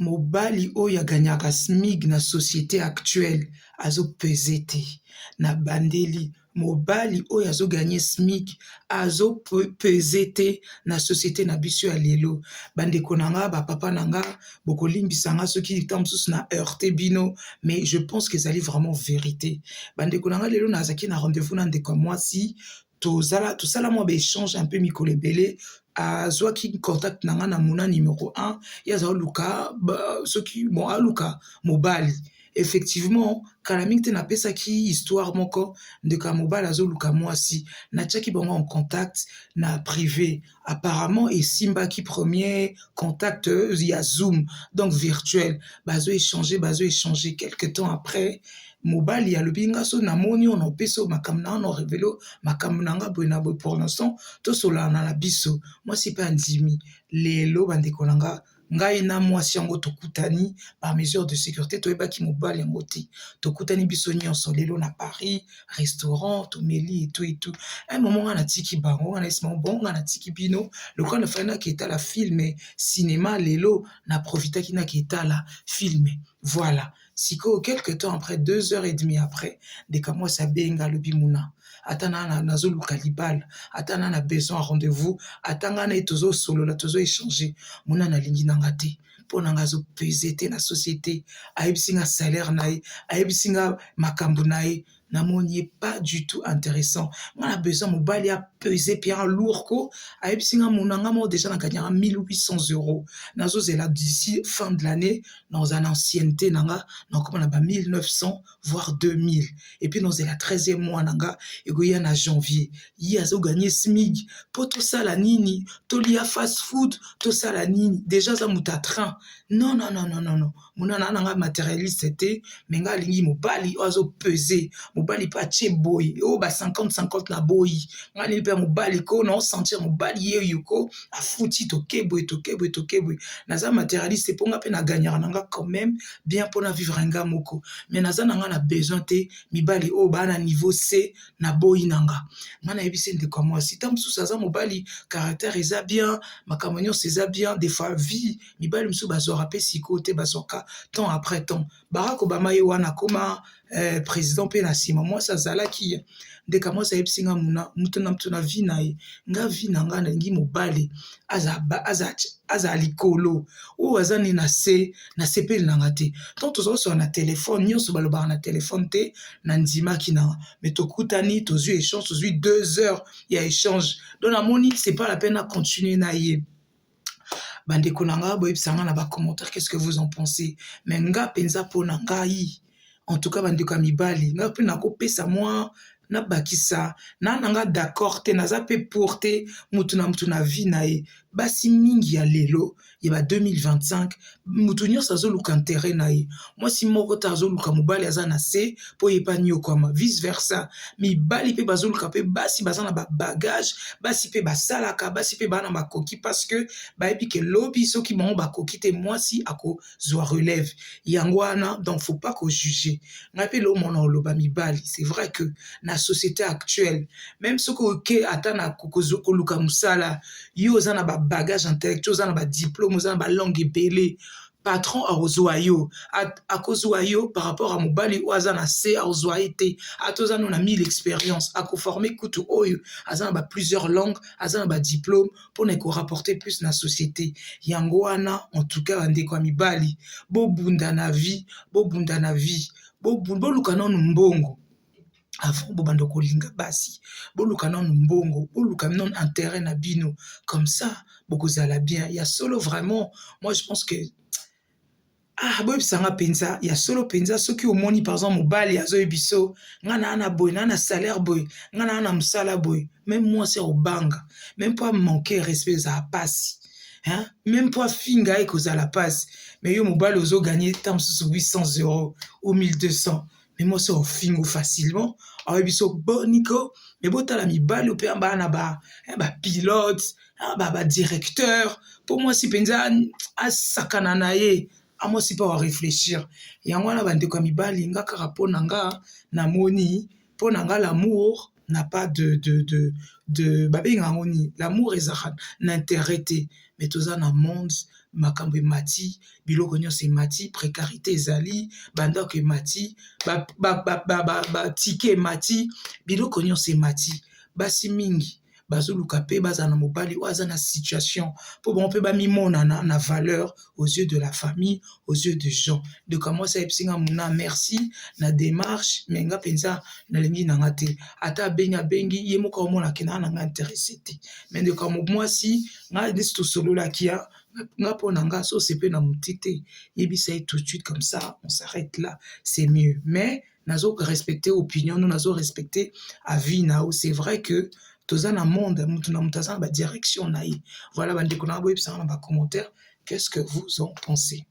mobali oyo aganyaka smig na société actuelle azopese te na bandeli. Mobali oyo azoganye smig azopese te na société na biso ya lelo. Bandeko nanga bapapa nanga bokolimbisa nga soki temps mosusu na heurte bino, mais je pense que ezali vraiment vérité. Bandeko nanga lelo nazaki na rendez-vous na ndeko mwasi, tosala mwa baéchange un peu mikolo ebele, azwaki contact nanga na muna numéro 1, ye aza luka soki bon aluka mobali. Effectivement, kala mingi te napesaki histoire moko ndeko ya mobali azoluka mwasi, natiaki bango en contact na privé. Apparemment esimbaki premier contact ya Zoom, donc virtuel. Bazo échanger quelque temps après. Mobali alobi nga so namoni on opesa makambo na on révélo makambo nanga boye na boye pour l'instant tosolana na biso. Moi c'est pas ndimi lelo bandeko nanga ngai na mwasi yango tokutani par mesure de sécurité toyebaki mobali yango te tokutani biso nyonso lelo na Paris restaurant tomeli et tout un moment nga natiki bango nga naisima bon nga natiki bino lokola nafana ki la film cinéma lelo na profitaki na ki la film. Voilà. Siko, quelque temps après, 2h30 après, dès que moi ça benga le bimuna. Atana na zolu kalibal, atana na besoin rendez-vous, atanga na tozo solo, la tozo échanger. Muna na lingi nangate, pour nangazo pesete na société, aibsinga salaire nae, aibsinga makambu nae. Namoni pas du tout intéressant. Moi, on a besoin, mon bali a pesé bien lourd, ko. A epsinga, mon angamo, déjà, on a gagné 1800 €. Nazo, c'est là, d'ici fin de l'année, dans un ancienneté, nanga, donc, on a 1900, voire 2000. Et puis, dans la 13e mois, nanga, et go, y en a janvier. Y a zo gagné smig. Pour tout ça, la nini, to lia fast food, tout ça, la nini. Déjà, ça mouta train. Non. Mon nanga matérialiste, c'était, mais nga, lingi, mon bali, oiseau pesé. Mobali pa tche boy o ba 50-50 na boy ngani pe mobali ko na sentir mobali ye yuko a fouti to keboy naza matérialiste pour nga pe na gagner nanga quand même bien pour na vivre nga moko mais naza nanga na besoin te mibali o ba na niveau C na boy nanga ngana yebise nde kwa moi si tam sous ça mobali caractère eza bien makamonyo c'est bien des fois vie mibali msu bazora pe sikote basoka temps après temps Barack Obama ye wana koma président pe na sima moi ça zala ki ndeka moi ça epsinga muna mutuna vie na ye nga vie na nga ngi mobali aza likolo ou azani na sepeli na ngate tant tozo so na téléphone nyonso baloba na téléphone te na ndima ki na mais tokutani tozu échange tozu 2 heures ya échange donc na moni c'est pas la peine à continuer na ye. Bandeko nanga boyebisanga na ba commentaire qu'est-ce que vous en pensez mais nga penza pona ngai en tout cas bandeko mibali nga pe nakopesa moi na bakisa na nanga d'accord te naza pe porter mutu na vie na ye basi mingi ya lelo ya ba 2025 mutu nyonso azoluka intérêt na ye moi si moko ta azoluka mobali aza na se po yepa nyokoma vice versa mibali pe bazoluka pe basi baza na ba bagage basi pe basalaka basi pe bana makoki parce que bayebi ke lobi soki bango bakoki te mwasi ako zwa relève yango wana donc faut pas ko juger ngai pe lo mona oloba mibali c'est vrai que na société actuelle même soko ke atana koluka musala yo za na ba bagage intellectuel za na ba diplôme za na ba langue ebele patron arozwa yo akozwa yo par rapport à mobali ou aza na se arozwa ete atoza no na 1000 expérience akoformer kutu oyo aza na ba plusieurs langues aza na ba diplôme pour ne ko rapporter plus na société yango wana en tout cas ndeko mibali bobunda na vie boluka nanu mbongo avant bobando kolinga basi boluka nanu mbongo boluka non intérêt na bino comme ça bokozala bien il y a solo vraiment moi je pense que boyebisanga penza ya solo penza soki omoni par exemple mobali azoyebiso nga na boy na salaire boy nga na mosala boy même moi c'est obanga même pas manquer respect za pasi hein même pas finga ekozala pasi mais yo mobali ozo gagner tant sous 800 € ou 1200 mais moi c'est fingo facilement ayebiso boniko mais botala mibali ope amba na ba pilote ba directeur pour moi si penza asakana na ye moi si pas à réfléchir yango wana bandeko mibali nga kaka po nanga na moni po nanga l'amour n'a pas l'amour ezaka na intérêt te, mais toza na monde makambo emati, biloko nyonso emati, précarité ezali, bandako emati, batike emati, biloko nyonso emati. Basi mingi bazoluka mpe bazala na mobali oyo aza na situation mpo bango mpe bamimonana na valeur aux yeux de la famille, aux yeux des gens. Donc mwasi ayebisi nga muna merci na démarche, me nga mpenza nalingi na nga te, ata abengi ye moko aomona akendaka na nga intéressé te. Me ndeko ya mwasi nga nesi tosololaki ya nga mpo na nga so osepe na moti te, yebisa ye tout de suite comme ça on s'arrête là, c'est mieux. Mais nazo respecter opinion no, nazo respecter avis nao. C'est vrai que toza na monde mutu na mutu aza na ba direction na ye. Voilà bandeko na boyebisa na ba commentaire, qu'est-ce que vous en pensez?